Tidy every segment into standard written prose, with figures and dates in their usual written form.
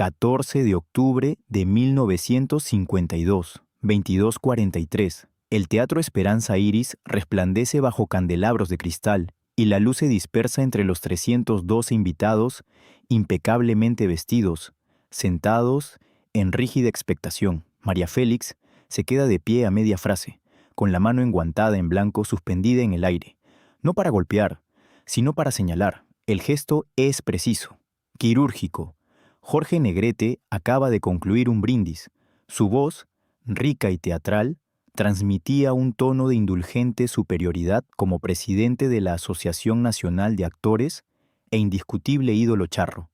14 de octubre de 1952, 22:43. El Teatro Esperanza Iris resplandece bajo candelabros de cristal y la luz se dispersa entre los 312 invitados impecablemente vestidos, sentados en rígida expectación. María Félix se queda de pie a media frase, con la mano enguantada en blanco suspendida en el aire, no para golpear, sino para señalar. El gesto es preciso, quirúrgico. Jorge Negrete acaba de concluir un brindis. Su voz, rica y teatral, transmitía un tono de indulgente superioridad como presidente de la Asociación Nacional de Actores e indiscutible ídolo charro.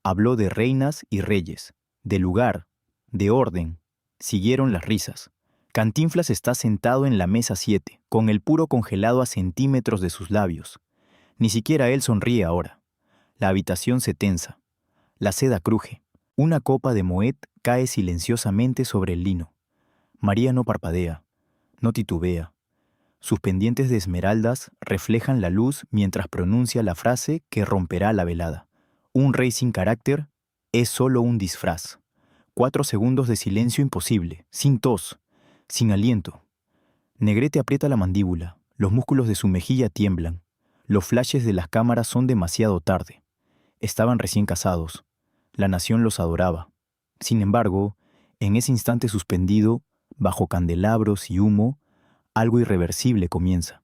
Habló de reinas y reyes, de lugar, de orden. Siguieron las risas. Cantinflas está sentado en la mesa 7, con el puro congelado a centímetros de sus labios. Ni siquiera él sonríe ahora. La habitación se tensa. La seda cruje. Una copa de Moet cae silenciosamente sobre el lino. María no parpadea, no titubea. Sus pendientes de esmeraldas reflejan la luz mientras pronuncia la frase que romperá la velada. Un rey sin carácter es solo un disfraz. 4 segundos de silencio imposible, sin tos, sin aliento. Negrete aprieta la mandíbula, los músculos de su mejilla tiemblan. Los flashes de las cámaras son demasiado tarde. Estaban recién casados. La nación los adoraba. Sin embargo, en ese instante suspendido, bajo candelabros y humo, algo irreversible comienza.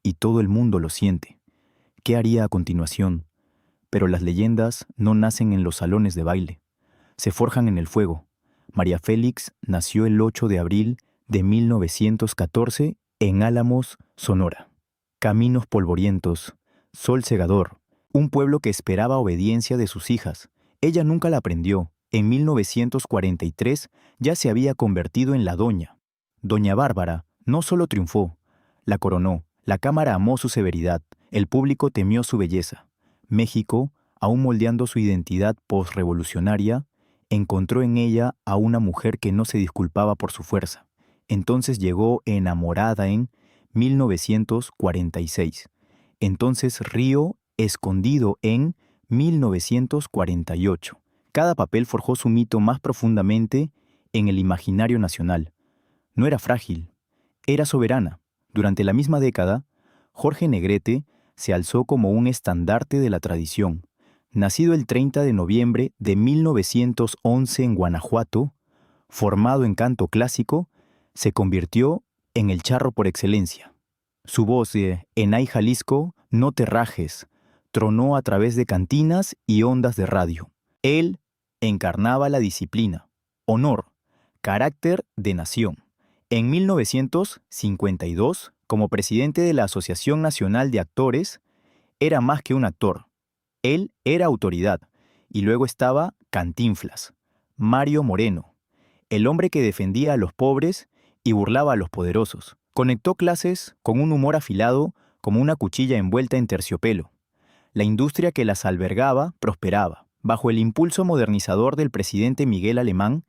Y todo el mundo lo siente. ¿Qué haría a continuación? Pero las leyendas no nacen en los salones de baile. Se forjan en el fuego. María Félix nació el 8 de abril de 1914 en Álamos, Sonora. Caminos polvorientos, sol cegador, un pueblo que esperaba obediencia de sus hijas. Ella nunca la aprendió. En 1943 ya se había convertido en la doña. Doña Bárbara no solo triunfó, la coronó. La Cámara amó su severidad, el público temió su belleza. México, aún moldeando su identidad posrevolucionaria, encontró en ella a una mujer que no se disculpaba por su fuerza. Entonces llegó Enamorada en 1946. Entonces Río Escondido en 1948. Cada papel forjó su mito más profundamente en el imaginario nacional. No era frágil, era soberana. Durante la misma década, Jorge Negrete se alzó como un estandarte de la tradición. Nacido el 30 de noviembre de 1911 en Guanajuato, formado en canto clásico, se convirtió en el charro por excelencia. Su voz de "En Ay Jalisco, no te rajes" tronó a través de cantinas y ondas de radio. Él encarnaba la disciplina, honor, carácter de nación. En 1952, como presidente de la Asociación Nacional de Actores, era más que un actor. Él era autoridad. Y luego estaba Cantinflas, Mario Moreno, el hombre que defendía a los pobres y burlaba a los poderosos. Conectó clases con un humor afilado como una cuchilla envuelta en terciopelo. La industria que las albergaba prosperaba. Bajo el impulso modernizador del presidente Miguel Alemán,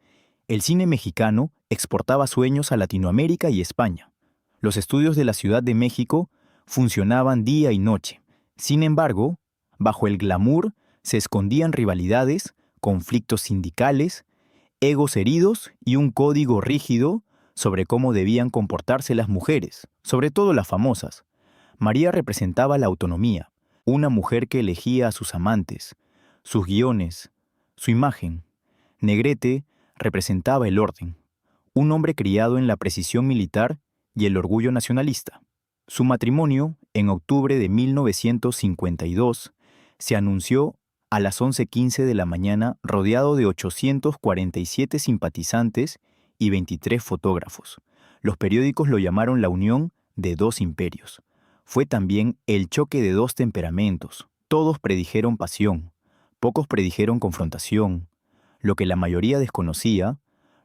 el cine mexicano exportaba sueños a Latinoamérica y España. Los estudios de la Ciudad de México funcionaban día y noche. Sin embargo, bajo el glamour se escondían rivalidades, conflictos sindicales, egos heridos y un código rígido sobre cómo debían comportarse las mujeres, sobre todo las famosas. María representaba la autonomía, una mujer que elegía a sus amantes, sus guiones, su imagen. Negrete representaba el orden, un hombre criado en la precisión militar y el orgullo nacionalista. Su matrimonio, en octubre de 1952, se anunció a las 11:15 de la mañana rodeado de 847 simpatizantes y 23 fotógrafos. Los periódicos lo llamaron la unión de dos imperios. Fue también el choque de dos temperamentos. Todos predijeron pasión, pocos predijeron confrontación. Lo que la mayoría desconocía,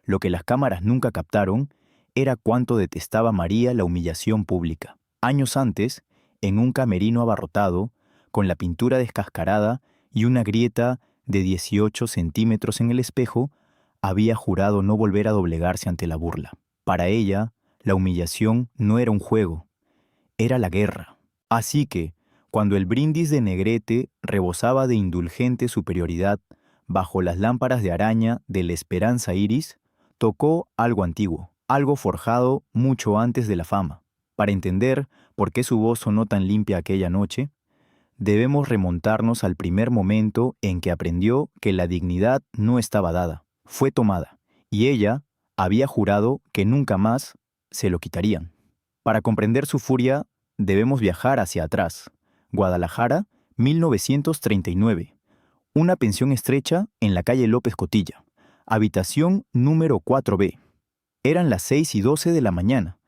lo que las cámaras nunca captaron, era cuánto detestaba María la humillación pública. Años antes, en un camerino abarrotado, con la pintura descascarada y una grieta de 18 centímetros en el espejo, había jurado no volver a doblegarse ante la burla. Para ella, la humillación no era un juego, era la guerra. Así que, cuando el brindis de Negrete rebosaba de indulgente superioridad, bajo las lámparas de araña de la Esperanza Iris, tocó algo antiguo, algo forjado mucho antes de la fama. Para entender por qué su voz sonó tan limpia aquella noche, debemos remontarnos al primer momento en que aprendió que la dignidad no estaba dada, fue tomada, y ella había jurado que nunca más se lo quitarían. Para comprender su furia, debemos viajar hacia atrás. Guadalajara, 1939. Una pensión estrecha en la calle López Cotilla. Habitación número 4B. Eran las 6:12 de la mañana.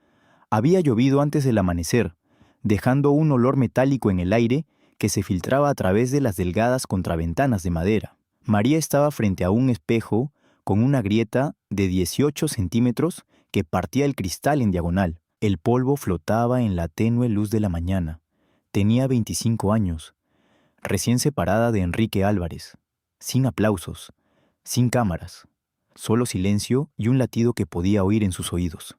Había llovido antes del amanecer, dejando un olor metálico en el aire que se filtraba a través de las delgadas contraventanas de madera. María estaba frente a un espejo con una grieta de 18 centímetros que partía el cristal en diagonal. El polvo flotaba en la tenue luz de la mañana. Tenía 25 años, recién separada de Enrique Álvarez, sin aplausos, sin cámaras, solo silencio y un latido que podía oír en sus oídos.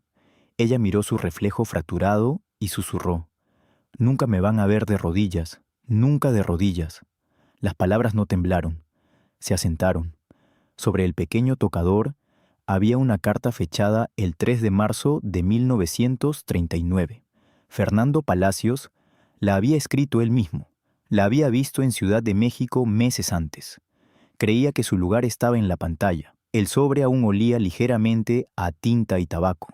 Ella miró su reflejo fracturado y susurró: «Nunca me van a ver de rodillas, nunca de rodillas». Las palabras no temblaron, se asentaron. Sobre el pequeño tocador había una carta fechada el 3 de marzo de 1939. Fernando Palacios la había escrito él mismo. La había visto en Ciudad de México meses antes. Creía que su lugar estaba en la pantalla. El sobre aún olía ligeramente a tinta y tabaco.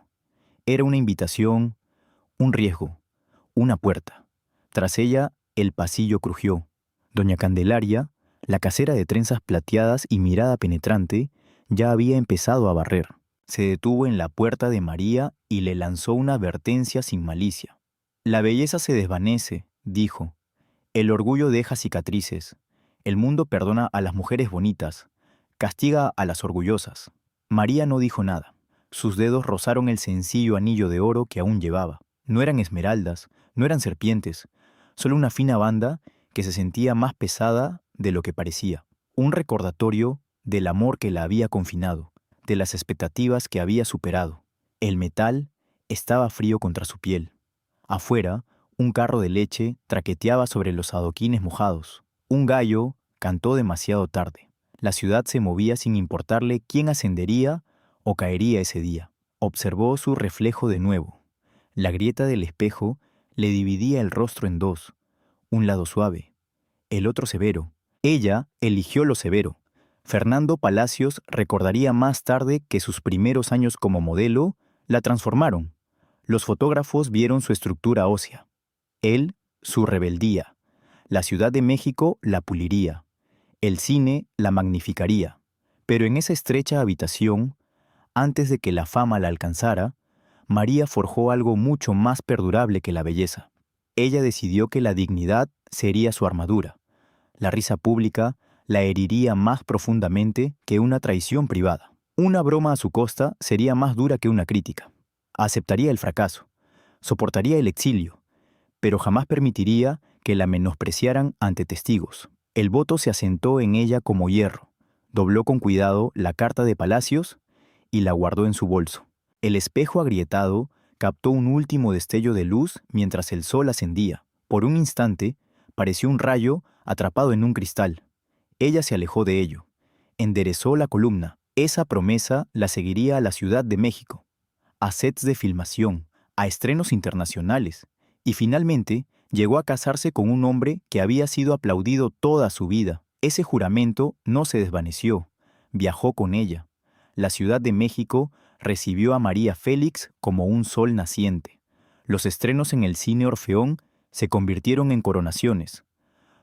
Era una invitación, un riesgo, una puerta. Tras ella, el pasillo crujió. Doña Candelaria, la casera de trenzas plateadas y mirada penetrante, ya había empezado a barrer. Se detuvo en la puerta de María y le lanzó una advertencia sin malicia. «La belleza se desvanece», dijo. «El orgullo deja cicatrices. El mundo perdona a las mujeres bonitas, castiga a las orgullosas». María no dijo nada. Sus dedos rozaron el sencillo anillo de oro que aún llevaba. No eran esmeraldas, no eran serpientes, solo una fina banda que se sentía más pesada de lo que parecía. Un recordatorio del amor que la había confinado, de las expectativas que había superado. El metal estaba frío contra su piel. Afuera, un carro de leche traqueteaba sobre los adoquines mojados. Un gallo cantó demasiado tarde. La ciudad se movía sin importarle quién ascendería o caería ese día. Observó su reflejo de nuevo. La grieta del espejo le dividía el rostro en dos, un lado suave, el otro severo. Ella eligió lo severo. Fernando Palacios recordaría más tarde que sus primeros años como modelo la transformaron. Los fotógrafos vieron su estructura ósea. Él, su rebeldía. La Ciudad de México la puliría. El cine la magnificaría. Pero en esa estrecha habitación, antes de que la fama la alcanzara, María forjó algo mucho más perdurable que la belleza. Ella decidió que la dignidad sería su armadura. La risa pública la heriría más profundamente que una traición privada. Una broma a su costa sería más dura que una crítica. Aceptaría el fracaso, soportaría el exilio, pero jamás permitiría que la menospreciaran ante testigos. El voto se asentó en ella como hierro. Dobló con cuidado la carta de Palacios y la guardó en su bolso. El espejo agrietado captó un último destello de luz mientras el sol ascendía. Por un instante, pareció un rayo atrapado en un cristal. Ella se alejó de ello. Enderezó la columna. Esa promesa la seguiría a la Ciudad de México, a sets de filmación, a estrenos internacionales, y finalmente llegó a casarse con un hombre que había sido aplaudido toda su vida. Ese juramento no se desvaneció. Viajó con ella. La Ciudad de México recibió a María Félix como un sol naciente. Los estrenos en el Cine Orfeón se convirtieron en coronaciones.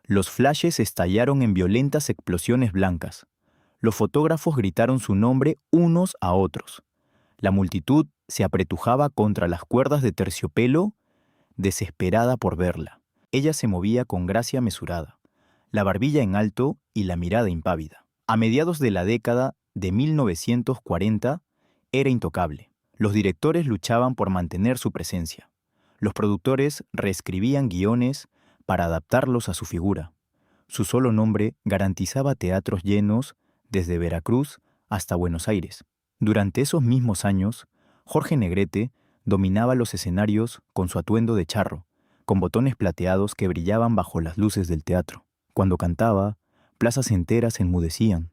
Los flashes estallaron en violentas explosiones blancas. Los fotógrafos gritaron su nombre unos a otros. La multitud se apretujaba contra las cuerdas de terciopelo, desesperada por verla. Ella se movía con gracia mesurada, la barbilla en alto y la mirada impávida. A mediados de la década de 1940, era intocable. Los directores luchaban por mantener su presencia. Los productores reescribían guiones para adaptarlos a su figura. Su solo nombre garantizaba teatros llenos desde Veracruz hasta Buenos Aires. Durante esos mismos años, Jorge Negrete dominaba los escenarios con su atuendo de charro, con botones plateados que brillaban bajo las luces del teatro. Cuando cantaba, plazas enteras enmudecían.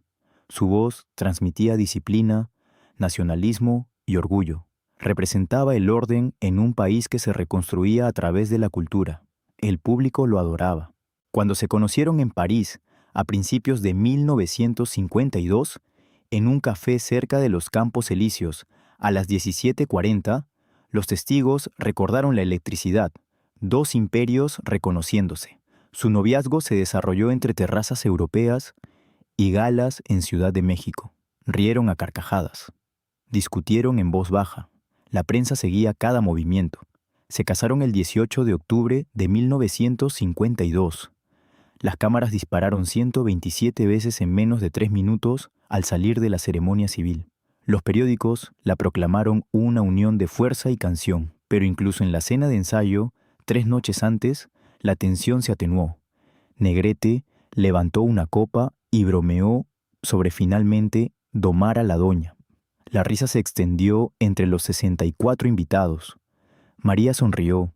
Su voz transmitía disciplina, nacionalismo y orgullo. Representaba el orden en un país que se reconstruía a través de la cultura. El público lo adoraba. Cuando se conocieron en París, a principios de 1952, en un café cerca de los Campos Elíseos, a las 17:40, los testigos recordaron la electricidad, dos imperios reconociéndose. Su noviazgo se desarrolló entre terrazas europeas y galas en Ciudad de México. Rieron a carcajadas. Discutieron en voz baja. La prensa seguía cada movimiento. Se casaron el 18 de octubre de 1952. Las cámaras dispararon 127 veces en menos de 3 minutos al salir de la ceremonia civil. Los periódicos la proclamaron una unión de fuerza y canción, pero incluso en la cena de ensayo, 3 noches antes, la tensión se atenuó. Negrete levantó una copa y bromeó sobre finalmente domar a la doña. La risa se extendió entre los 64 invitados. María sonrió,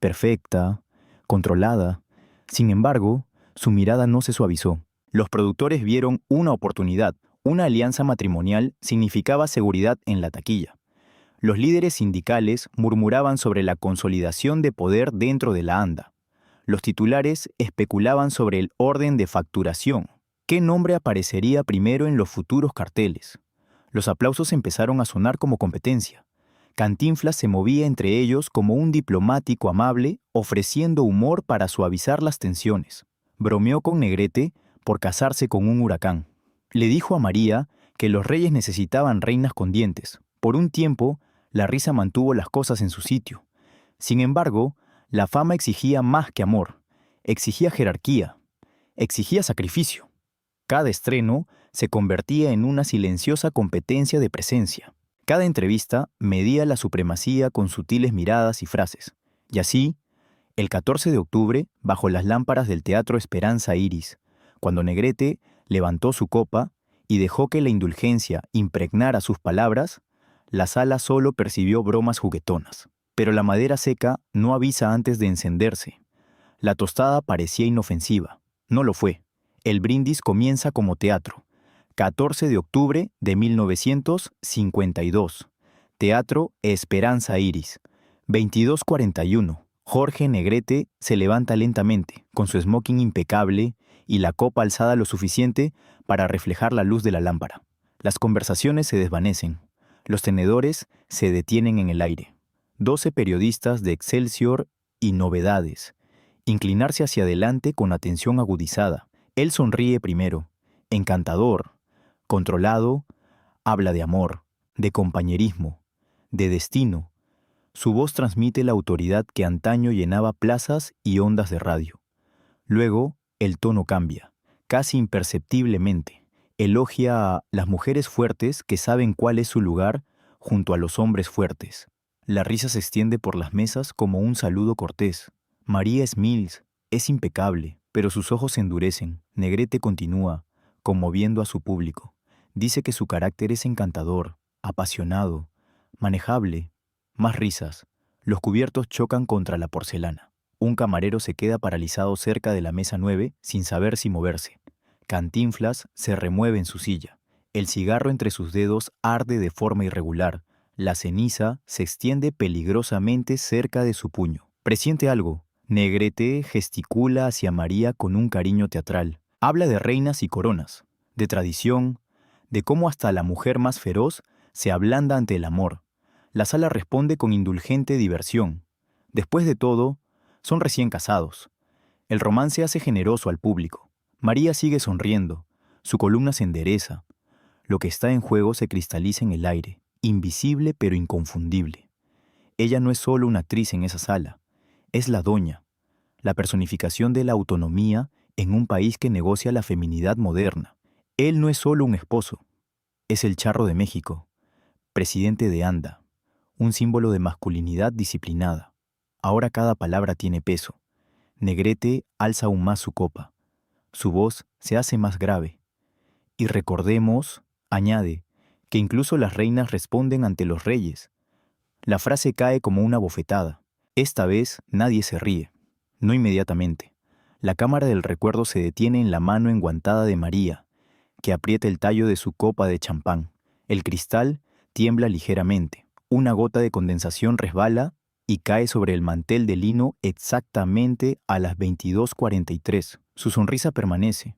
perfecta, controlada. Sin embargo, su mirada no se suavizó. Los productores vieron una oportunidad. Una alianza matrimonial significaba seguridad en la taquilla. Los líderes sindicales murmuraban sobre la consolidación de poder dentro de la ANDA. Los titulares especulaban sobre el orden de facturación. ¿Qué nombre aparecería primero en los futuros carteles? Los aplausos empezaron a sonar como competencia. Cantinflas se movía entre ellos como un diplomático amable, ofreciendo humor para suavizar las tensiones. Bromeó con Negrete por casarse con un huracán. Le dijo a María que los reyes necesitaban reinas con dientes. Por un tiempo, la risa mantuvo las cosas en su sitio. Sin embargo, la fama exigía más que amor. Exigía jerarquía. Exigía sacrificio. Cada estreno se convertía en una silenciosa competencia de presencia. Cada entrevista medía la supremacía con sutiles miradas y frases. Y así, el 14 de octubre, bajo las lámparas del Teatro Esperanza Iris, cuando Negrete levantó su copa y dejó que la indulgencia impregnara sus palabras, la sala solo percibió bromas juguetonas. Pero la madera seca no avisa antes de encenderse. La tostada parecía inofensiva. No lo fue. El brindis comienza como teatro. 14 de octubre de 1952. Teatro Esperanza Iris. 22:41. Jorge Negrete se levanta lentamente, con su smoking impecable y la copa alzada lo suficiente para reflejar la luz de la lámpara. Las conversaciones se desvanecen. Los tenedores se detienen en el aire. 12 periodistas de Excelsior y Novedades. Inclinarse hacia adelante con atención agudizada. Él sonríe primero. Encantador. Controlado. Habla de amor, de compañerismo, de destino. Su voz transmite la autoridad que antaño llenaba plazas y ondas de radio. Luego, el tono cambia, casi imperceptiblemente. Elogia a las mujeres fuertes que saben cuál es su lugar junto a los hombres fuertes. La risa se extiende por las mesas como un saludo cortés. María Smills es impecable, pero sus ojos se endurecen. Negrete continúa, conmoviendo a su público. Dice que su carácter es encantador, apasionado, manejable. Más risas. Los cubiertos chocan contra la porcelana. Un camarero se queda paralizado cerca de la mesa 9 sin saber si moverse. Cantinflas se remueve en su silla. El cigarro entre sus dedos arde de forma irregular. La ceniza se extiende peligrosamente cerca de su puño. Presiente algo. Negrete gesticula hacia María con un cariño teatral. Habla de reinas y coronas, de tradición, de cómo hasta la mujer más feroz se ablanda ante el amor. La sala responde con indulgente diversión. Después de todo, son recién casados. El romance hace generoso al público. María sigue sonriendo. Su columna se endereza. Lo que está en juego se cristaliza en el aire, invisible pero inconfundible. Ella no es solo una actriz en esa sala. Es la doña, la personificación de la autonomía en un país que negocia la feminidad moderna. Él no es solo un esposo. Es el Charro de México, presidente de ANDA. Un símbolo de masculinidad disciplinada. Ahora cada palabra tiene peso. Negrete alza aún más su copa. Su voz se hace más grave. Y recordemos, añade, que incluso las reinas responden ante los reyes. La frase cae como una bofetada. Esta vez nadie se ríe. No inmediatamente. La cámara del recuerdo se detiene en la mano enguantada de María. que aprieta el tallo de su copa de champán. El cristal tiembla ligeramente. Una gota de condensación resbala y cae sobre el mantel de lino exactamente a las 22:43. Su sonrisa permanece,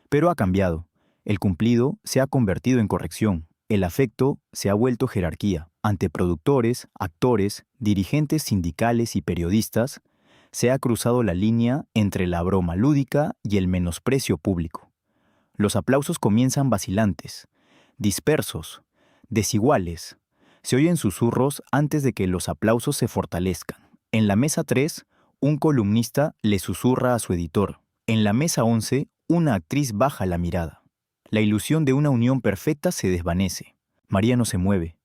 pero ha cambiado. El cumplido se ha convertido en corrección. El afecto se ha vuelto jerarquía. Ante productores, actores, dirigentes sindicales y periodistas, se ha cruzado la línea entre la broma lúdica y el menosprecio público. Los aplausos comienzan vacilantes, dispersos, desiguales. Se oyen susurros antes de que los aplausos se fortalezcan. En la mesa 3, un columnista le susurra a su editor. En la mesa 11, una actriz baja la mirada. La ilusión de una unión perfecta se desvanece. María no se mueve.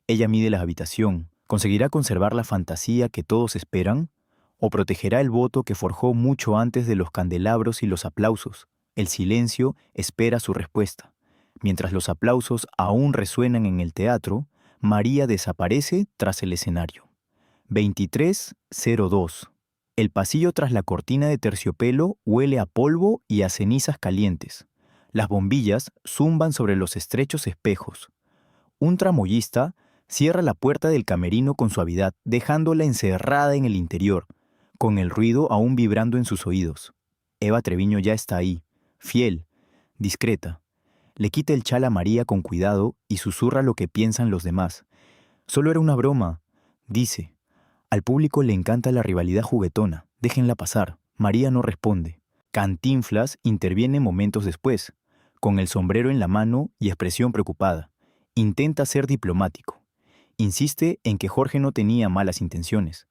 Ella mide la habitación. ¿Conseguirá conservar la fantasía que todos esperan? ¿O protegerá el voto que forjó mucho antes de los candelabros y los aplausos? El silencio espera su respuesta. Mientras los aplausos aún resuenan en el teatro, María desaparece tras el escenario. 23:02. El pasillo tras la cortina de terciopelo huele a polvo y a cenizas calientes. Las bombillas zumban sobre los estrechos espejos. Un tramoyista cierra la puerta del camerino con suavidad, dejándola encerrada en el interior, con el ruido aún vibrando en sus oídos. Eva Treviño ya está ahí, fiel, discreta. Le quita el chal a María con cuidado y susurra lo que piensan los demás. Solo era una broma, dice. Al público le encanta la rivalidad juguetona. Déjenla pasar. María no responde. Cantinflas interviene momentos después, con el sombrero en la mano y expresión preocupada. Intenta ser diplomático. Insiste en que Jorge no tenía malas intenciones.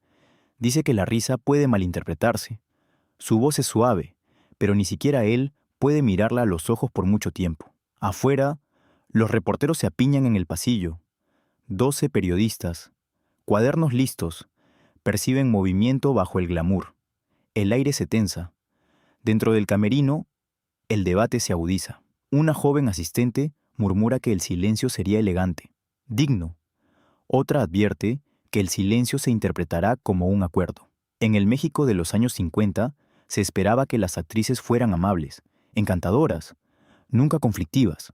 Dice que la risa puede malinterpretarse. Su voz es suave, pero ni siquiera él puede mirarla a los ojos por mucho tiempo. Afuera, los reporteros se apiñan en el pasillo. 12 periodistas, cuadernos listos, perciben movimiento bajo el glamour. El aire se tensa. Dentro del camerino, el debate se agudiza. Una joven asistente murmura que el silencio sería elegante, digno. Otra advierte que el silencio se interpretará como un acuerdo. En el México de los años 50, se esperaba que las actrices fueran amables, encantadoras, nunca conflictivas,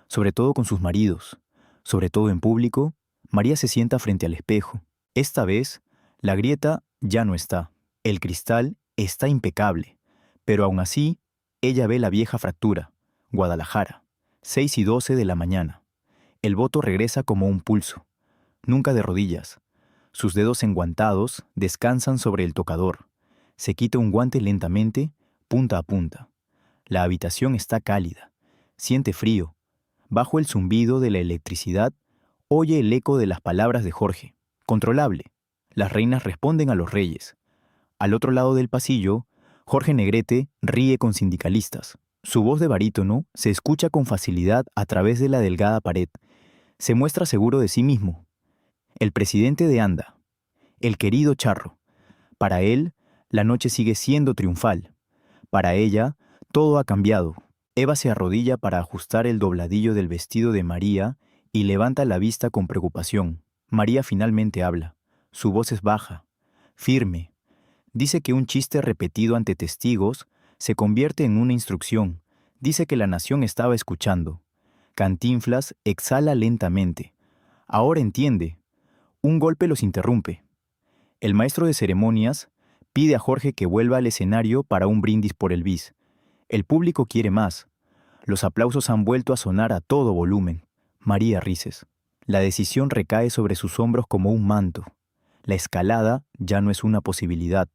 sobre todo con sus maridos. Sobre todo en público, María se sienta frente al espejo. Esta vez, la grieta ya no está. El cristal está impecable, pero aún así, ella ve la vieja fractura. Guadalajara, 6:12 de la mañana. El voto regresa como un pulso, nunca de rodillas. Sus dedos enguantados descansan sobre el tocador. Se quita un guante lentamente, punta a punta. La habitación está cálida. Siente frío. Bajo el zumbido de la electricidad, oye el eco de las palabras de Jorge. Controlable. Las reinas responden a los reyes. Al otro lado del pasillo, Jorge Negrete ríe con sindicalistas. Su voz de barítono se escucha con facilidad a través de la delgada pared. Se muestra seguro de sí mismo. El presidente de ANDA. El querido Charro. Para él, la noche sigue siendo triunfal. Para ella, todo ha cambiado. Eva se arrodilla para ajustar el dobladillo del vestido de María y levanta la vista con preocupación. María finalmente habla. Su voz es baja, firme. Dice que un chiste repetido ante testigos se convierte en una instrucción. Dice que la nación estaba escuchando. Cantinflas exhala lentamente. Ahora entiende. Un golpe los interrumpe. El maestro de ceremonias pide a Jorge que vuelva al escenario para un brindis por el bis. El público quiere más. Los aplausos han vuelto a sonar a todo volumen. María Rices. La decisión recae sobre sus hombros como un manto. La escalada ya no es una posibilidad.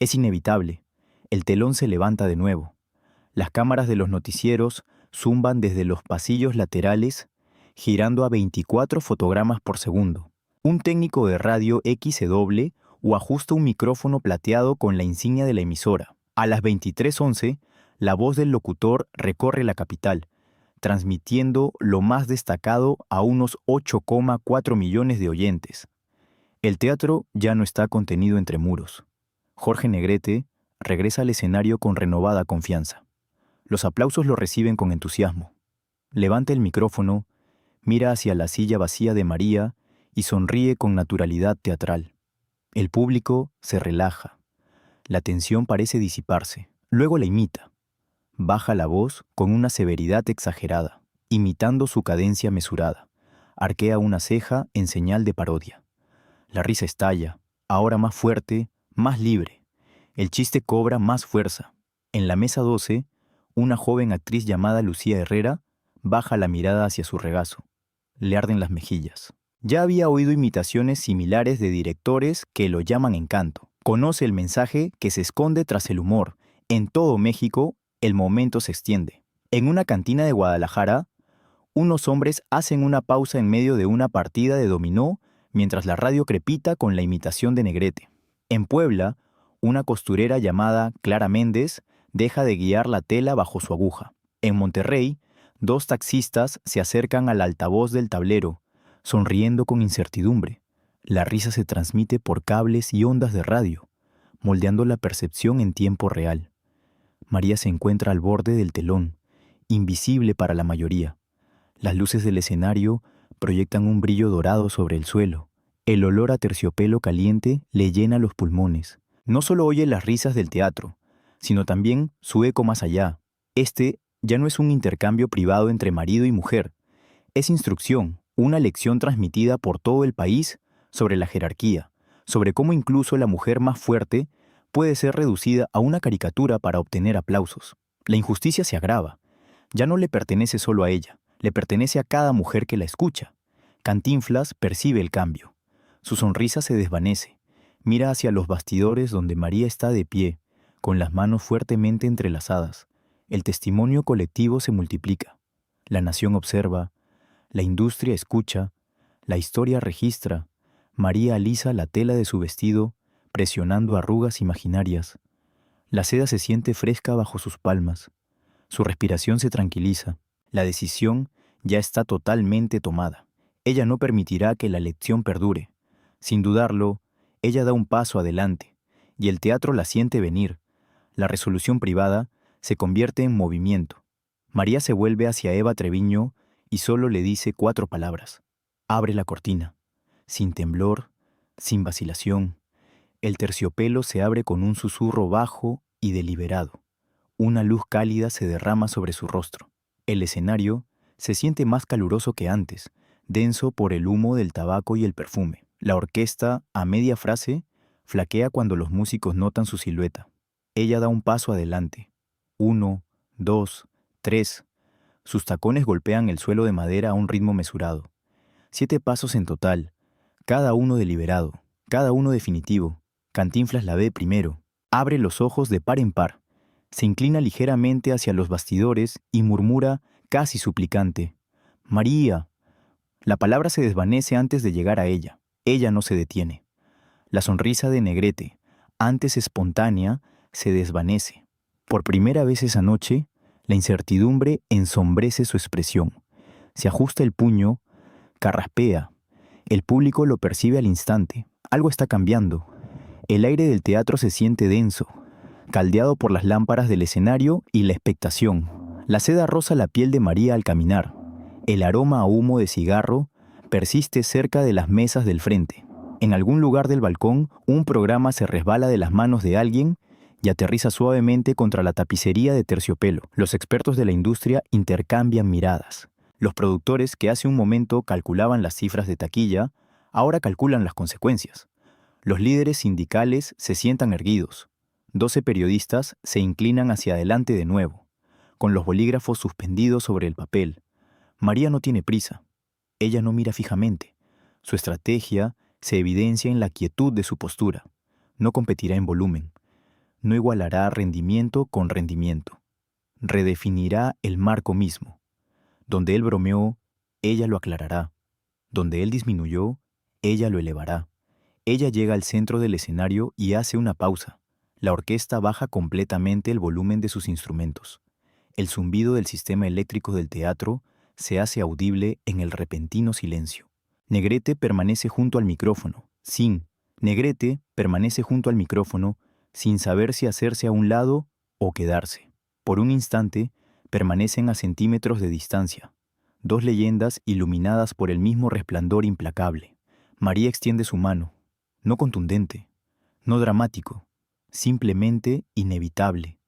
Es inevitable. El telón se levanta de nuevo. Las cámaras de los noticieros zumban desde los pasillos laterales, girando a 24 fotogramas por segundo. Un técnico de radio XW o ajusta un micrófono plateado con la insignia de la emisora. A las 23:11, la voz del locutor recorre la capital, transmitiendo lo más destacado a unos 8,4 millones de oyentes. El teatro ya no está contenido entre muros. Jorge Negrete regresa al escenario con renovada confianza. Los aplausos lo reciben con entusiasmo. Levanta el micrófono, mira hacia la silla vacía de María y sonríe con naturalidad teatral. El público se relaja. La tensión parece disiparse. Luego la imita. baja la voz con una severidad exagerada, imitando su cadencia mesurada. Arquea una ceja en señal de parodia. La risa estalla, ahora más fuerte, más libre. El chiste cobra más fuerza. En la mesa 12, una joven actriz llamada Lucía Herrera baja la mirada hacia su regazo. Le arden las mejillas. Ya había oído imitaciones similares de directores que lo llaman encanto. Conoce el mensaje que se esconde tras el humor. En todo México, el momento se extiende. En una cantina de Guadalajara, unos hombres hacen una pausa en medio de una partida de dominó mientras la radio crepita con la imitación de Negrete. En Puebla, una costurera llamada Clara Méndez deja de guiar la tela bajo su aguja. En Monterrey, dos taxistas se acercan al altavoz del tablero, sonriendo con incertidumbre. La risa se transmite por cables y ondas de radio, moldeando la percepción en tiempo real. María se encuentra al borde del telón, invisible para la mayoría. Las luces del escenario proyectan un brillo dorado sobre el suelo. El olor a terciopelo caliente le llena los pulmones. No solo oye las risas del teatro, sino también su eco más allá. Este ya no es un intercambio privado entre marido y mujer. Es instrucción, una lección transmitida por todo el país sobre la jerarquía, sobre cómo incluso la mujer más fuerte puede ser reducida a una caricatura para obtener aplausos. La injusticia se agrava. Ya no le pertenece solo a ella, le pertenece a cada mujer que la escucha. Cantinflas percibe el cambio. Su sonrisa se desvanece. Mira hacia los bastidores donde María está de pie, con las manos fuertemente entrelazadas. El testimonio colectivo se multiplica. La nación observa, la industria escucha, la historia registra. María alisa la tela de su vestido, presionando arrugas imaginarias. La seda se siente fresca bajo sus palmas. Su respiración se tranquiliza. La decisión ya está totalmente tomada. Ella no permitirá que la lección perdure. Sin dudarlo, ella da un paso adelante, y el teatro la siente venir. La resolución privada se convierte en movimiento. María se vuelve hacia Eva Treviño y solo le dice 4 palabras. Abre la cortina. Sin temblor, sin vacilación. El terciopelo se abre con un susurro bajo y deliberado. Una luz cálida se derrama sobre su rostro. El escenario se siente más caluroso que antes, denso por el humo del tabaco y el perfume. La orquesta, a media frase, flaquea cuando los músicos notan su silueta. Ella da un paso adelante. 1, 2, 3. Sus tacones golpean el suelo de madera a un ritmo mesurado. 7 pasos en total, cada uno deliberado, cada uno definitivo. Cantinflas la ve primero. Abre los ojos de par en par. Se inclina ligeramente hacia los bastidores y murmura, casi suplicante: «María». La palabra se desvanece antes de llegar a ella. Ella no se detiene. La sonrisa de Negrete, antes espontánea, se desvanece. Por primera vez esa noche, la incertidumbre ensombrece su expresión. Se ajusta el puño, carraspea. El público lo percibe al instante. Algo está cambiando. El aire del teatro se siente denso, caldeado por las lámparas del escenario y la expectación. La seda roza la piel de María al caminar. El aroma a humo de cigarro persiste cerca de las mesas del frente. En algún lugar del balcón, un programa se resbala de las manos de alguien y aterriza suavemente contra la tapicería de terciopelo. Los expertos de la industria intercambian miradas. Los productores que hace un momento calculaban las cifras de taquilla, ahora calculan las consecuencias. Los líderes sindicales se sientan erguidos. 12 periodistas se inclinan hacia adelante de nuevo, con los bolígrafos suspendidos sobre el papel. María no tiene prisa. Ella no mira fijamente. Su estrategia se evidencia en la quietud de su postura. No competirá en volumen. No igualará rendimiento con rendimiento. Redefinirá el marco mismo. Donde él bromeó, ella lo aclarará. Donde él disminuyó, ella lo elevará. Ella llega al centro del escenario y hace una pausa. La orquesta baja completamente el volumen de sus instrumentos. El zumbido del sistema eléctrico del teatro se hace audible en el repentino silencio. Negrete permanece junto al micrófono, Negrete permanece junto al micrófono, sin saber si hacerse a un lado o quedarse. Por un instante, permanecen a centímetros de distancia. 2 leyendas iluminadas por el mismo resplandor implacable. María extiende su mano, no contundente, no dramático, simplemente inevitable.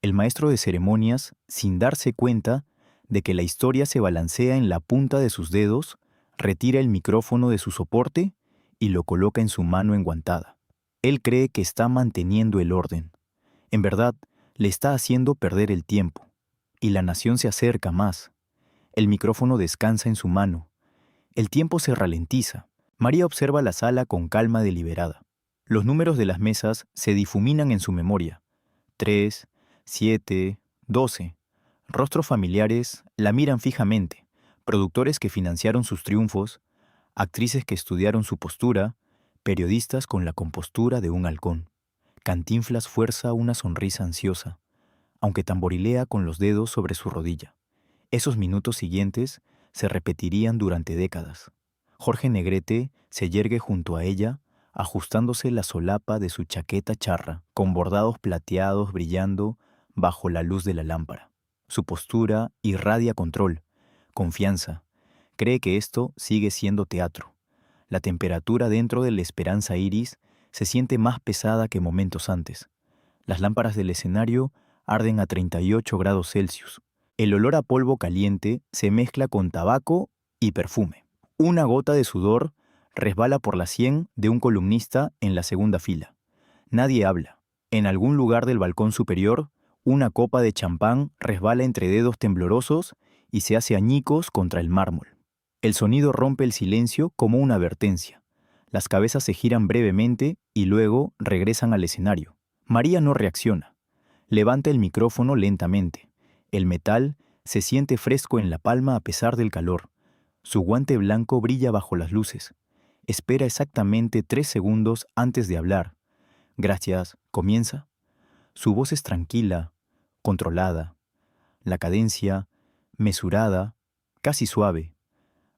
El maestro de ceremonias, sin darse cuenta de que la historia se balancea en la punta de sus dedos, retira el micrófono de su soporte y lo coloca en su mano enguantada. Él cree que está manteniendo el orden. En verdad, le está haciendo perder el tiempo. Y la nación se acerca más. El micrófono descansa en su mano. El tiempo se ralentiza. María observa la sala con calma deliberada. Los números de las mesas se difuminan en su memoria. 3, 7, 12. Rostros familiares la miran fijamente. Productores que financiaron sus triunfos, actrices que estudiaron su postura, periodistas con la compostura de un halcón. Cantinflas fuerza una sonrisa ansiosa, aunque tamborilea con los dedos sobre su rodilla. Esos minutos siguientes se repetirían durante décadas. Jorge Negrete se yergue junto a ella, ajustándose la solapa de su chaqueta charra, con bordados plateados brillando bajo la luz de la lámpara. Su postura irradia control, confianza. Cree que esto sigue siendo teatro. La temperatura dentro de la Esperanza Iris se siente más pesada que momentos antes. Las lámparas del escenario arden a 38 grados Celsius. El olor a polvo caliente se mezcla con tabaco y perfume. Una gota de sudor resbala por la sien de un columnista en la segunda fila. Nadie habla. En algún lugar del balcón superior, una copa de champán resbala entre dedos temblorosos y se hace añicos contra el mármol. El sonido rompe el silencio como una advertencia. Las cabezas se giran brevemente y luego regresan al escenario. María no reacciona. Levanta el micrófono lentamente. El metal se siente fresco en la palma a pesar del calor. Su guante blanco brilla bajo las luces. Espera exactamente 3 segundos antes de hablar. Gracias, comienza. Su voz es tranquila, controlada. La cadencia, mesurada, casi suave.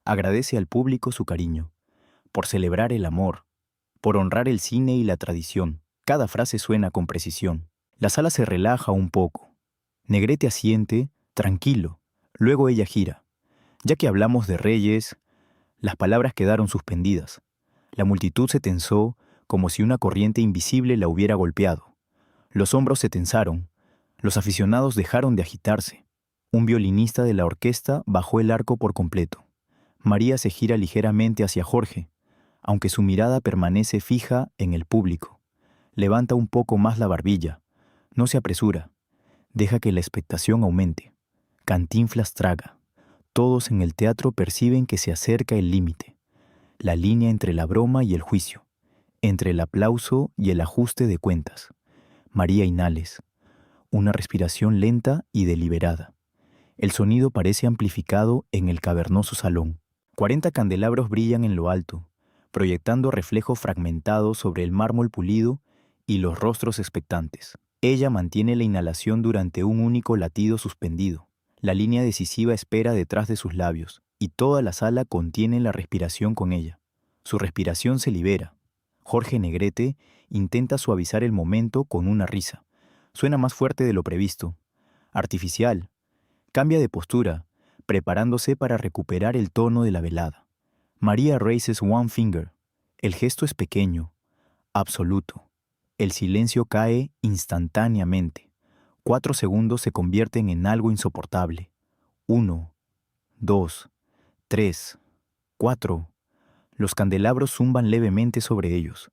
Agradece al público su cariño, por celebrar el amor, por honrar el cine y la tradición. Cada frase suena con precisión. La sala se relaja un poco. Negrete asiente, tranquilo. Luego ella gira. Ya que hablamos de reyes, las palabras quedaron suspendidas. La multitud se tensó como si una corriente invisible la hubiera golpeado. Los hombros se tensaron. Los aficionados dejaron de agitarse. Un violinista de la orquesta bajó el arco por completo. María se gira ligeramente hacia Jorge, aunque su mirada permanece fija en el público. Levanta un poco más la barbilla. No se apresura. Deja que la expectación aumente. Cantinflas traga. Todos en el teatro perciben que se acerca el límite. La línea entre la broma y el juicio. Entre el aplauso y el ajuste de cuentas. María inhales. Una respiración lenta y deliberada. El sonido parece amplificado en el cavernoso salón. 40 candelabros brillan en lo alto, proyectando reflejo fragmentado sobre el mármol pulido y los rostros expectantes. Ella mantiene la inhalación durante un único latido suspendido. La línea decisiva espera detrás de sus labios, y toda la sala contiene la respiración con ella. Su respiración se libera. Jorge Negrete intenta suavizar el momento con una risa. Suena más fuerte de lo previsto. Artificial. Cambia de postura, preparándose para recuperar el tono de la velada. María raises one finger. El gesto es pequeño, absoluto. El silencio cae instantáneamente. 4 segundos se convierten en algo insoportable. 1, 2, 3, 4. Los candelabros zumban levemente sobre ellos.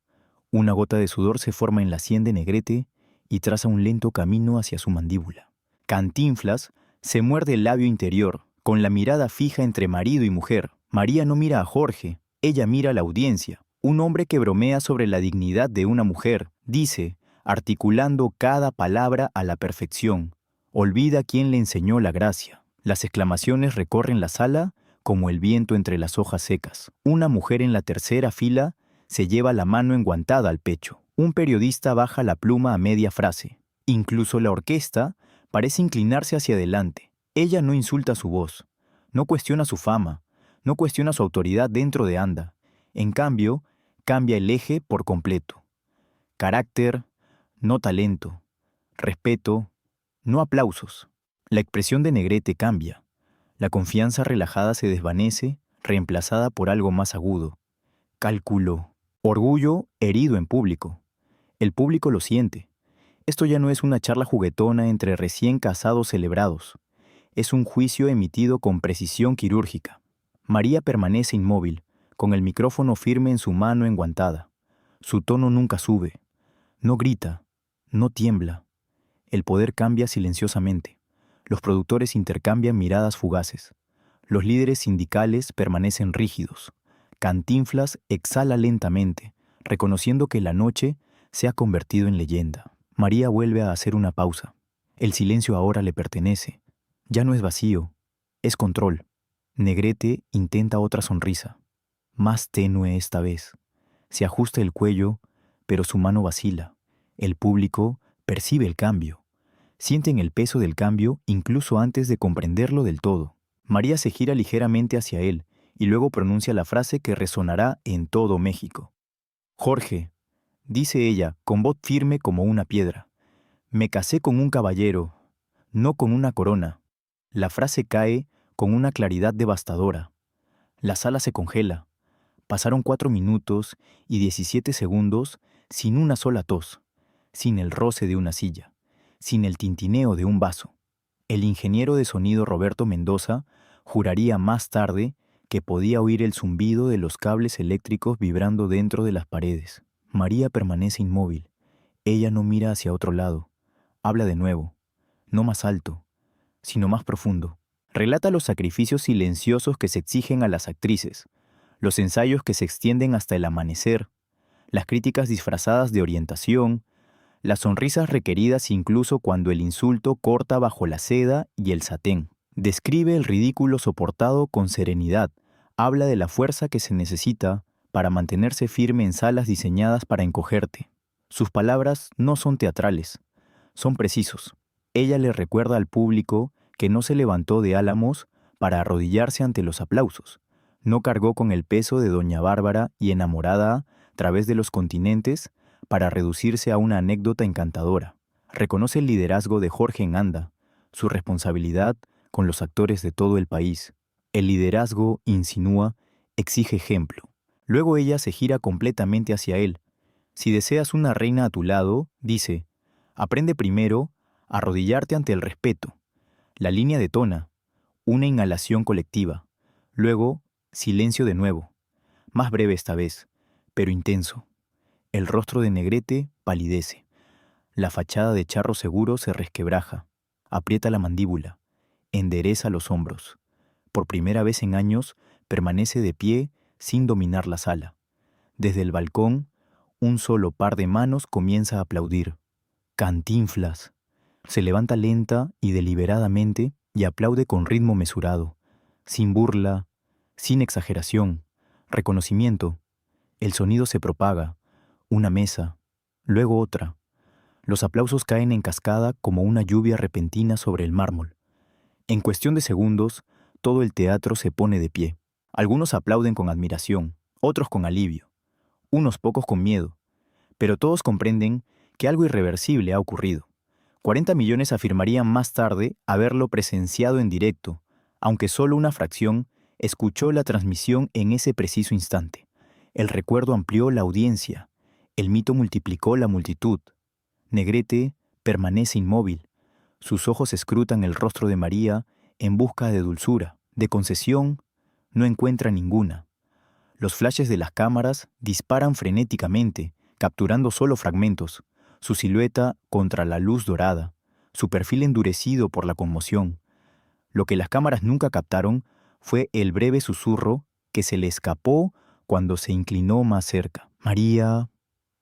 Una gota de sudor se forma en la sien de Negrete y traza un lento camino hacia su mandíbula. Cantinflas se muerde el labio interior, con la mirada fija entre marido y mujer. María no mira a Jorge, ella mira a la audiencia. Un hombre que bromea sobre la dignidad de una mujer, dice, articulando cada palabra a la perfección. Olvida quién le enseñó la gracia. Las exclamaciones recorren la sala como el viento entre las hojas secas. Una mujer en la tercera fila se lleva la mano enguantada al pecho. Un periodista baja la pluma a media frase. Incluso la orquesta parece inclinarse hacia adelante. Ella no insulta su voz, no cuestiona su fama, no cuestiona su autoridad dentro de Anda. En cambio, cambia el eje por completo. Carácter, no talento. Respeto, no aplausos. La expresión de Negrete cambia. La confianza relajada se desvanece, reemplazada por algo más agudo. Cálculo. Orgullo herido en público. El público lo siente. Esto ya no es una charla juguetona entre recién casados celebrados. Es un juicio emitido con precisión quirúrgica. María permanece inmóvil, con el micrófono firme en su mano enguantada. Su tono nunca sube. No grita, no tiembla. El poder cambia silenciosamente. Los productores intercambian miradas fugaces. Los líderes sindicales permanecen rígidos. Cantinflas exhala lentamente, reconociendo que la noche se ha convertido en leyenda. María vuelve a hacer una pausa. El silencio ahora le pertenece. Ya no es vacío, es control. Negrete intenta otra sonrisa, más tenue esta vez. Se ajusta el cuello, pero su mano vacila. El público percibe el cambio. Sienten el peso del cambio incluso antes de comprenderlo del todo. María se gira ligeramente hacia él y luego pronuncia la frase que resonará en todo México. Jorge, dice ella con voz firme como una piedra, me casé con un caballero, no con una corona. La frase cae con una claridad devastadora. La sala se congela. Pasaron 4 minutos y 17 segundos sin una sola tos, sin el roce de una silla, sin el tintineo de un vaso. El ingeniero de sonido Roberto Mendoza juraría más tarde que podía oír el zumbido de los cables eléctricos vibrando dentro de las paredes. María permanece inmóvil. Ella no mira hacia otro lado. Habla de nuevo, no más alto, sino más profundo. Relata los sacrificios silenciosos que se exigen a las actrices, los ensayos que se extienden hasta el amanecer, las críticas disfrazadas de orientación, las sonrisas requeridas incluso cuando el insulto corta bajo la seda y el satén. Describe el ridículo soportado con serenidad, habla de la fuerza que se necesita para mantenerse firme en salas diseñadas para encogerte. Sus palabras no son teatrales, son precisos. Ella le recuerda al público que no se levantó de Álamos para arrodillarse ante los aplausos. No cargó con el peso de Doña Bárbara y enamorada a través de los continentes para reducirse a una anécdota encantadora. Reconoce el liderazgo de Jorge en Anda, su responsabilidad con los actores de todo el país. El liderazgo, insinúa, exige ejemplo. Luego ella se gira completamente hacia él. Si deseas una reina a tu lado, dice, aprende primero a arrodillarte ante el respeto. La línea detona, una inhalación colectiva. Luego, silencio de nuevo, más breve esta vez, pero intenso. El rostro de Negrete palidece. La fachada de Charro Seguro se resquebraja, aprieta la mandíbula, endereza los hombros. Por primera vez en años, permanece de pie sin dominar la sala. Desde el balcón, un solo par de manos comienza a aplaudir. Cantinflas. Se levanta lenta y deliberadamente y aplaude con ritmo mesurado, sin burla, sin exageración, reconocimiento. El sonido se propaga, una mesa, luego otra. Los aplausos caen en cascada como una lluvia repentina sobre el mármol. En cuestión de segundos, todo el teatro se pone de pie. Algunos aplauden con admiración, otros con alivio, unos pocos con miedo, pero todos comprenden que algo irreversible ha ocurrido. 40 millones afirmarían más tarde haberlo presenciado en directo, aunque solo una fracción escuchó la transmisión en ese preciso instante. El recuerdo amplió la audiencia, el mito multiplicó la multitud. Negrete permanece inmóvil, sus ojos escrutan el rostro de María en busca de dulzura, de concesión, no encuentra ninguna. Los flashes de las cámaras disparan frenéticamente, capturando solo fragmentos, su silueta contra la luz dorada, su perfil endurecido por la conmoción. Lo que las cámaras nunca captaron fue el breve susurro que se le escapó cuando se inclinó más cerca. María,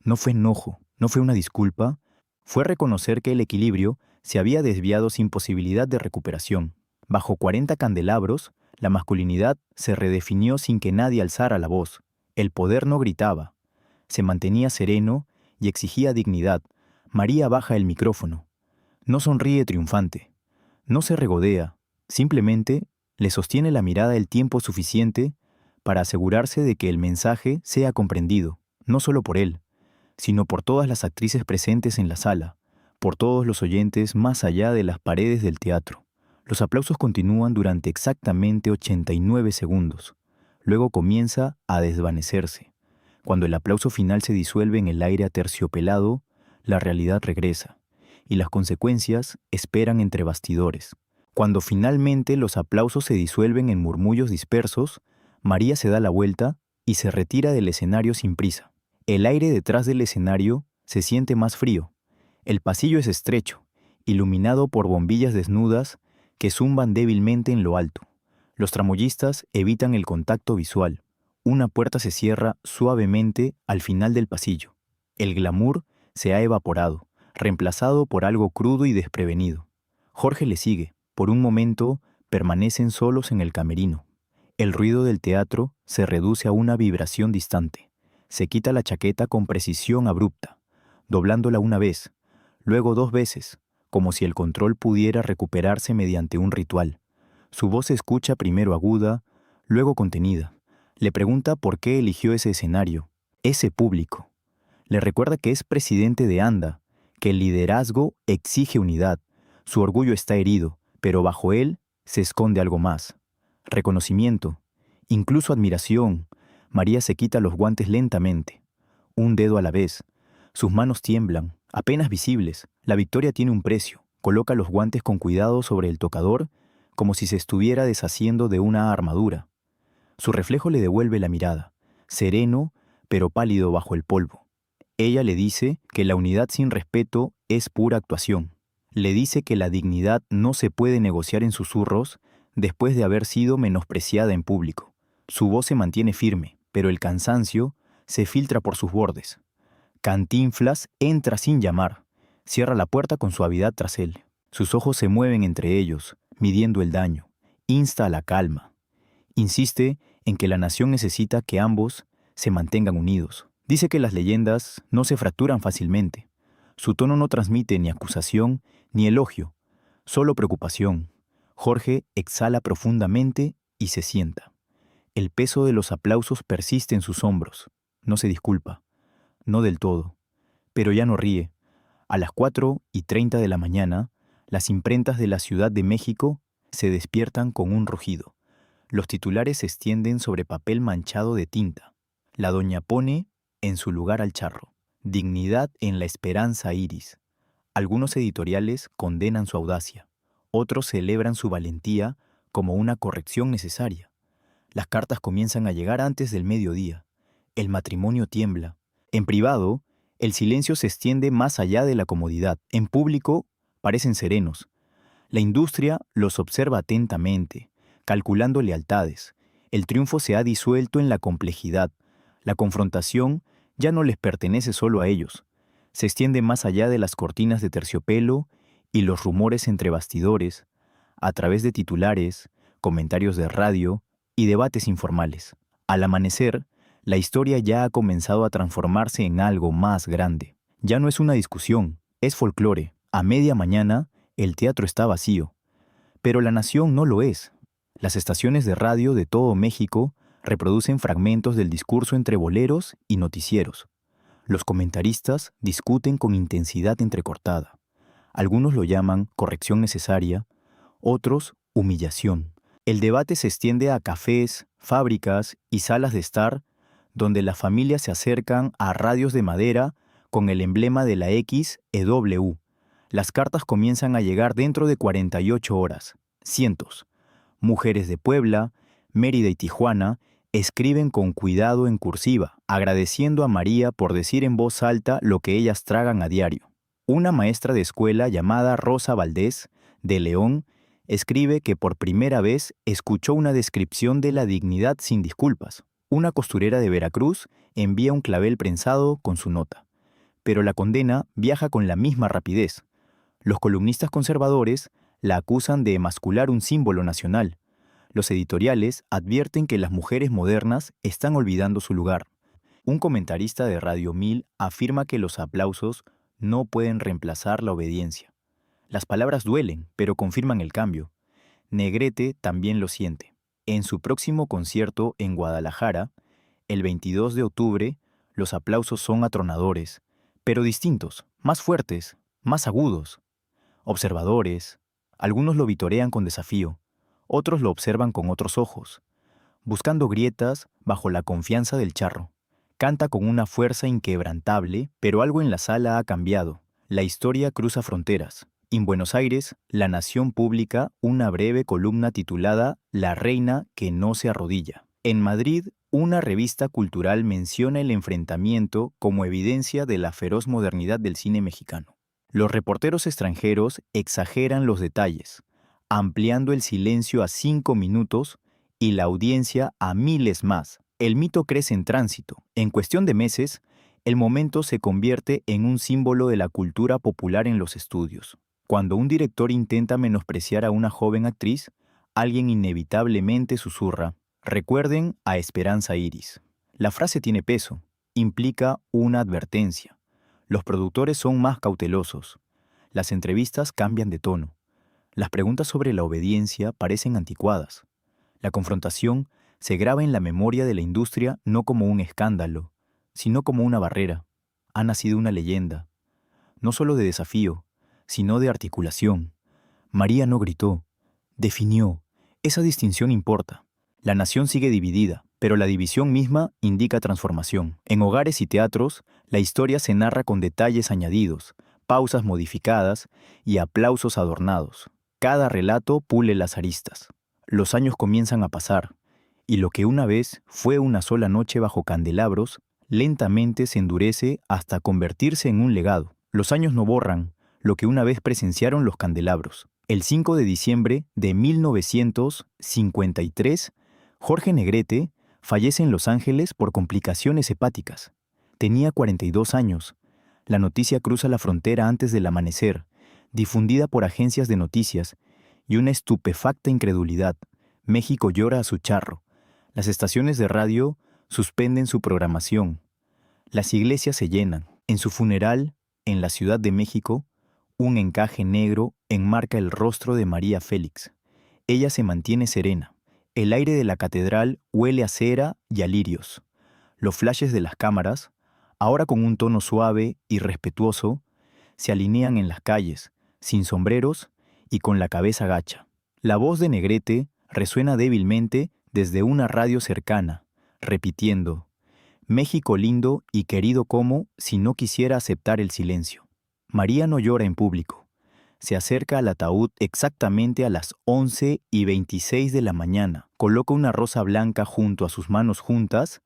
no fue enojo, no fue una disculpa, fue reconocer que el equilibrio se había desviado sin posibilidad de recuperación. Bajo 40 candelabros, la masculinidad se redefinió sin que nadie alzara la voz. El poder no gritaba, se mantenía sereno y exigía dignidad. María baja el micrófono. No sonríe triunfante, no se regodea, simplemente le sostiene la mirada el tiempo suficiente para asegurarse de que el mensaje sea comprendido, no solo por él, sino por todas las actrices presentes en la sala, por todos los oyentes más allá de las paredes del teatro. Los aplausos continúan durante exactamente 89 segundos. Luego comienza a desvanecerse. Cuando el aplauso final se disuelve en el aire aterciopelado, la realidad regresa. y las consecuencias esperan entre bastidores. Cuando finalmente los aplausos se disuelven en murmullos dispersos, María se da la vuelta y se retira del escenario sin prisa. El aire detrás del escenario se siente más frío. El pasillo es estrecho, iluminado por bombillas desnudas que zumban débilmente en lo alto. Los tramoyistas evitan el contacto visual. Una puerta se cierra suavemente al final del pasillo. El glamour se ha evaporado, reemplazado por algo crudo y desprevenido. Jorge le sigue. Por un momento permanecen solos en el camerino. El ruido del teatro se reduce a una vibración distante. Se quita la chaqueta con precisión abrupta, doblándola una vez, luego 2 veces, como si el control pudiera recuperarse mediante un ritual. Su voz se escucha primero aguda, luego contenida. Le pregunta por qué eligió ese escenario, ese público. Le recuerda que es presidente de ANDA, que el liderazgo exige unidad. Su orgullo está herido, pero bajo él se esconde algo más. Reconocimiento, incluso admiración. María se quita los guantes lentamente, un dedo a la vez. Sus manos tiemblan, apenas visibles. La victoria tiene un precio. Coloca los guantes con cuidado sobre el tocador, como si se estuviera deshaciendo de una armadura. Su reflejo le devuelve la mirada, sereno, pero pálido bajo el polvo. Ella le dice que la unidad sin respeto es pura actuación. Le dice que la dignidad no se puede negociar en susurros después de haber sido menospreciada en público. Su voz se mantiene firme, pero el cansancio se filtra por sus bordes. Cantinflas entra sin llamar, cierra la puerta con suavidad tras él. Sus ojos se mueven entre ellos, midiendo el daño. Insta a la calma. Insiste en que la nación necesita que ambos se mantengan unidos. Dice que las leyendas no se fracturan fácilmente. Su tono no transmite ni acusación ni elogio, solo preocupación. Jorge exhala profundamente y se sienta. El peso de los aplausos persiste en sus hombros. No se disculpa, no del todo, pero ya no ríe. A las 4:30 de la mañana, las imprentas de la Ciudad de México se despiertan con un rugido. Los titulares se extienden sobre papel manchado de tinta. La doña pone en su lugar al charro. Dignidad en la esperanza Iris. Algunos editoriales condenan su audacia. Otros celebran su valentía como una corrección necesaria. Las cartas comienzan a llegar antes del mediodía. El matrimonio tiembla. En privado, el silencio se extiende más allá de la comodidad. En público, parecen serenos. La industria los observa atentamente, calculando lealtades. El triunfo se ha disuelto en la complejidad. La confrontación ya no les pertenece solo a ellos. Se extiende más allá de las cortinas de terciopelo y los rumores entre bastidores, a través de titulares, comentarios de radio y debates informales. Al amanecer, la historia ya ha comenzado a transformarse en algo más grande. Ya no es una discusión, es folclore. A media mañana, el teatro está vacío. Pero la nación no lo es. Las estaciones de radio de todo México reproducen fragmentos del discurso entre boleros y noticieros. Los comentaristas discuten con intensidad entrecortada. Algunos lo llaman corrección necesaria, otros humillación. El debate se extiende a cafés, fábricas y salas de estar, donde las familias se acercan a radios de madera con el emblema de la XEW. Las cartas comienzan a llegar dentro de 48 horas. Cientos. Mujeres de Puebla, Mérida y Tijuana escriben con cuidado en cursiva, agradeciendo a María por decir en voz alta lo que ellas tragan a diario. Una maestra de escuela llamada Rosa Valdés, de León, escribe que por primera vez escuchó una descripción de la dignidad sin disculpas. Una costurera de Veracruz envía un clavel prensado con su nota. Pero la condena viaja con la misma rapidez. Los columnistas conservadores la acusan de emascular un símbolo nacional. Los editoriales advierten que las mujeres modernas están olvidando su lugar. Un comentarista de Radio 1000 afirma que los aplausos no pueden reemplazar la obediencia. Las palabras duelen, pero confirman el cambio. Negrete también lo siente. En su próximo concierto en Guadalajara, el 22 de octubre, los aplausos son atronadores, pero distintos, más fuertes, más agudos. Observadores, algunos lo vitorean con desafío, otros lo observan con otros ojos, buscando grietas bajo la confianza del charro. Canta con una fuerza inquebrantable, pero algo en la sala ha cambiado. La historia cruza fronteras. En Buenos Aires, La Nación publica una breve columna titulada La reina que no se arrodilla. En Madrid, una revista cultural menciona el enfrentamiento como evidencia de la feroz modernidad del cine mexicano. Los reporteros extranjeros exageran los detalles, ampliando el silencio a 5 minutos y la audiencia a miles más. El mito crece en tránsito. En cuestión de meses, el momento se convierte en un símbolo de la cultura popular en los estudios. Cuando un director intenta menospreciar a una joven actriz, alguien inevitablemente susurra: recuerden a Esperanza Iris. La frase tiene peso, implica una advertencia. Los productores son más cautelosos. Las entrevistas cambian de tono. Las preguntas sobre la obediencia parecen anticuadas. La confrontación se graba en la memoria de la industria no como un escándalo, sino como una barrera. Ha nacido una leyenda, no solo de desafío, sino de articulación. María no gritó, definió. Esa distinción importa. La nación sigue dividida, pero la división misma indica transformación. En hogares y teatros, la historia se narra con detalles añadidos, pausas modificadas y aplausos adornados. Cada relato pule las aristas. Los años comienzan a pasar, y lo que una vez fue una sola noche bajo candelabros, lentamente se endurece hasta convertirse en un legado. Los años no borran lo que una vez presenciaron los candelabros. El 5 de diciembre de 1953, Jorge Negrete fallece en Los Ángeles por complicaciones hepáticas. Tenía 42 años. La noticia cruza la frontera antes del amanecer, difundida por agencias de noticias, y una estupefacta incredulidad. México llora a su charro. Las estaciones de radio suspenden su programación. Las iglesias se llenan. En su funeral, en la Ciudad de México, un encaje negro enmarca el rostro de María Félix. Ella se mantiene serena. El aire de la catedral huele a cera y a lirios. Los flashes de las cámaras, ahora con un tono suave y respetuoso, se alinean en las calles, sin sombreros y con la cabeza gacha. La voz de Negrete resuena débilmente desde una radio cercana, repitiendo: México lindo y querido como si no quisiera aceptar el silencio. María no llora en público. Se acerca al ataúd exactamente a las 11:26 de la mañana, coloca una rosa blanca junto a sus manos juntas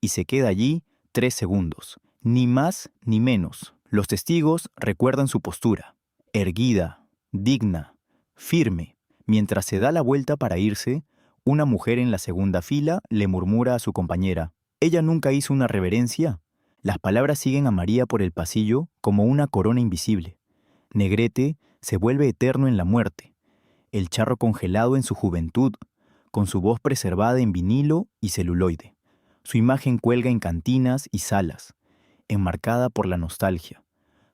y se queda allí 3 segundos. Ni más ni menos. Los testigos recuerdan su postura, erguida, digna, firme. Mientras se da la vuelta para irse, una mujer en la segunda fila le murmura a su compañera: «¿Ella nunca hizo una reverencia?». Las palabras siguen a María por el pasillo como una corona invisible. Negrete se vuelve eterno en la muerte, el charro congelado en su juventud, con su voz preservada en vinilo y celuloide. Su imagen cuelga en cantinas y salas, enmarcada por la nostalgia.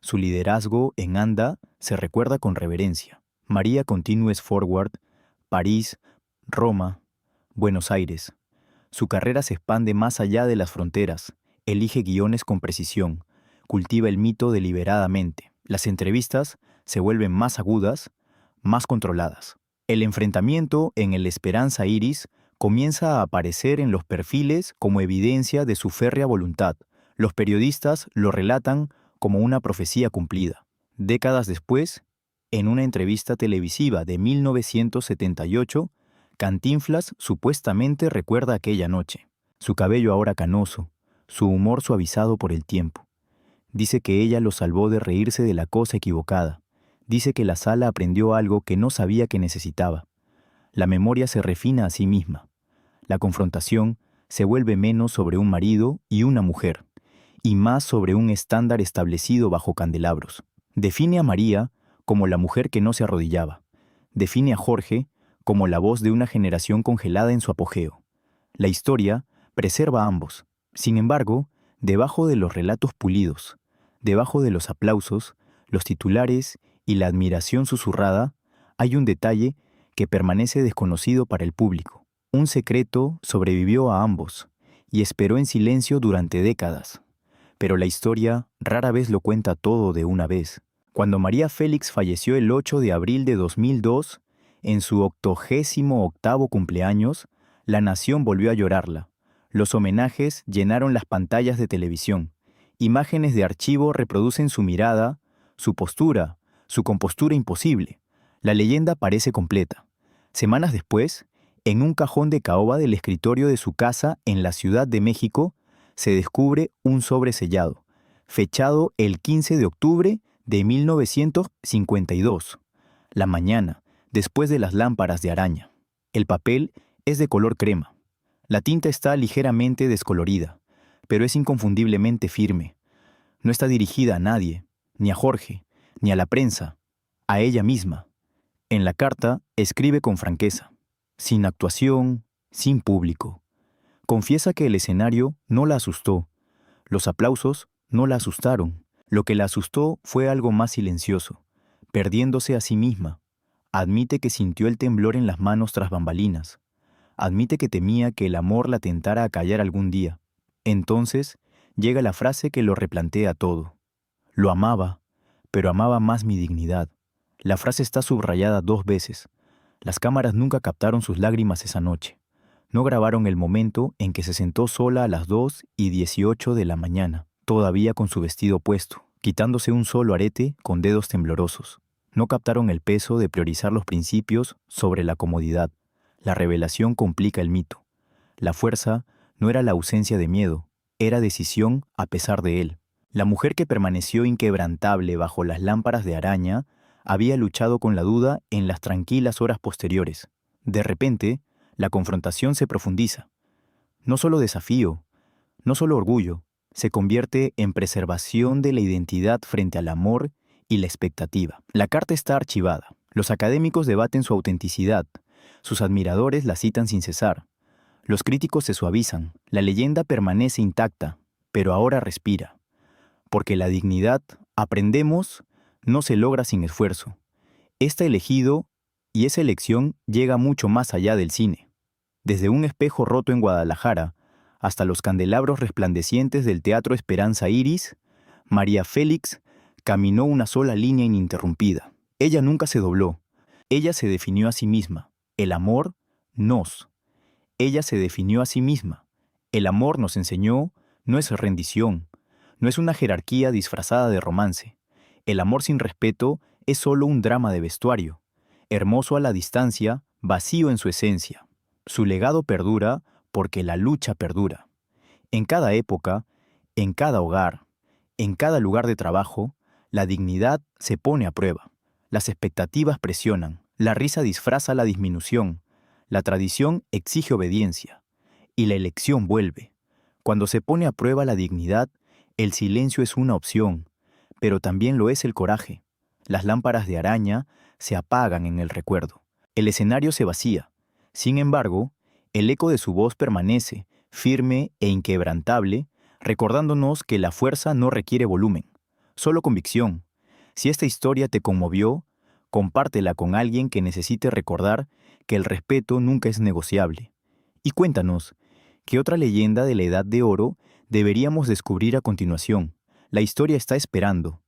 Su liderazgo en Anda se recuerda con reverencia. María continues forward, París, Roma, Buenos Aires. Su carrera se expande más allá de las fronteras, elige guiones con precisión, cultiva el mito deliberadamente. Las entrevistas se vuelven más agudas, más controladas. El enfrentamiento en el Esperanza Iris comienza a aparecer en los perfiles como evidencia de su férrea voluntad. Los periodistas lo relatan como una profecía cumplida. Décadas después, en una entrevista televisiva de 1978, Cantinflas supuestamente recuerda aquella noche. Su cabello ahora canoso, su humor suavizado por el tiempo. Dice que ella lo salvó de reírse de la cosa equivocada. Dice que la sala aprendió algo que no sabía que necesitaba. La memoria se refina a sí misma. La confrontación se vuelve menos sobre un marido y una mujer, y más sobre un estándar establecido bajo candelabros. Define a María como la mujer que no se arrodillaba. Define a Jorge como la voz de una generación congelada en su apogeo. La historia preserva a ambos. Sin embargo, debajo de los relatos pulidos, debajo de los aplausos, los titulares y la admiración susurrada, hay un detalle que permanece desconocido para el público. Un secreto sobrevivió a ambos y esperó en silencio durante décadas. Pero la historia rara vez lo cuenta todo de una vez. Cuando María Félix falleció el 8 de abril de 2002, en su 88º cumpleaños, la nación volvió a llorarla. Los homenajes llenaron las pantallas de televisión. Imágenes de archivo reproducen su mirada, su postura, su compostura imposible. La leyenda parece completa. Semanas después, en un cajón de caoba del escritorio de su casa en la Ciudad de México, se descubre un sobre sellado, fechado el 15 de octubre de 1952, la mañana, después de las lámparas de araña. El papel es de color crema. La tinta está ligeramente descolorida, pero es inconfundiblemente firme. No está dirigida a nadie, ni a Jorge, ni a la prensa, a ella misma. En la carta escribe con franqueza, sin actuación, sin público. Confiesa que el escenario no la asustó, los aplausos no la asustaron. Lo que la asustó fue algo más silencioso, perdiéndose a sí misma. Admite que sintió el temblor en las manos tras bambalinas. Admite que temía que el amor la tentara a callar algún día. Entonces llega la frase que lo replantea todo. Lo amaba, pero amaba más mi dignidad. La frase está subrayada 2 veces. Las cámaras nunca captaron sus lágrimas esa noche. No grabaron el momento en que se sentó sola a las 2:18 de la mañana, todavía con su vestido puesto, quitándose un solo arete con dedos temblorosos. No captaron el peso de priorizar los principios sobre la comodidad. La revelación complica el mito. La fuerza no era la ausencia de miedo, era decisión a pesar de él. La mujer que permaneció inquebrantable bajo las lámparas de araña había luchado con la duda en las tranquilas horas posteriores. De repente, la confrontación se profundiza. No solo desafío, no solo orgullo, se convierte en preservación de la identidad frente al amor y la expectativa. La carta está archivada. Los académicos debaten su autenticidad. Sus admiradores la citan sin cesar. Los críticos se suavizan. La leyenda permanece intacta, pero ahora respira. Porque la dignidad, aprendemos, no se logra sin esfuerzo. Está elegido y esa elección llega mucho más allá del cine. Desde un espejo roto en Guadalajara hasta los candelabros resplandecientes del Teatro Esperanza Iris, María Félix caminó una sola línea ininterrumpida. Ella nunca se dobló. Ella se definió a sí misma. El amor nos. Ella se definió a sí misma. El amor, nos enseñó, no es rendición, no es una jerarquía disfrazada de romance. El amor sin respeto es solo un drama de vestuario, hermoso a la distancia, vacío en su esencia. Su legado perdura porque la lucha perdura. En cada época, en cada hogar, en cada lugar de trabajo, la dignidad se pone a prueba. Las expectativas presionan, la risa disfraza la disminución, la tradición exige obediencia, y la elección vuelve. Cuando se pone a prueba la dignidad, el silencio es una opción, pero también lo es el coraje. Las lámparas de araña se apagan en el recuerdo. El escenario se vacía. Sin embargo, el eco de su voz permanece, firme e inquebrantable, recordándonos que la fuerza no requiere volumen, solo convicción. Si esta historia te conmovió, compártela con alguien que necesite recordar que el respeto nunca es negociable. Y cuéntanos, ¿qué otra leyenda de la Edad de Oro deberíamos descubrir a continuación? La historia está esperando.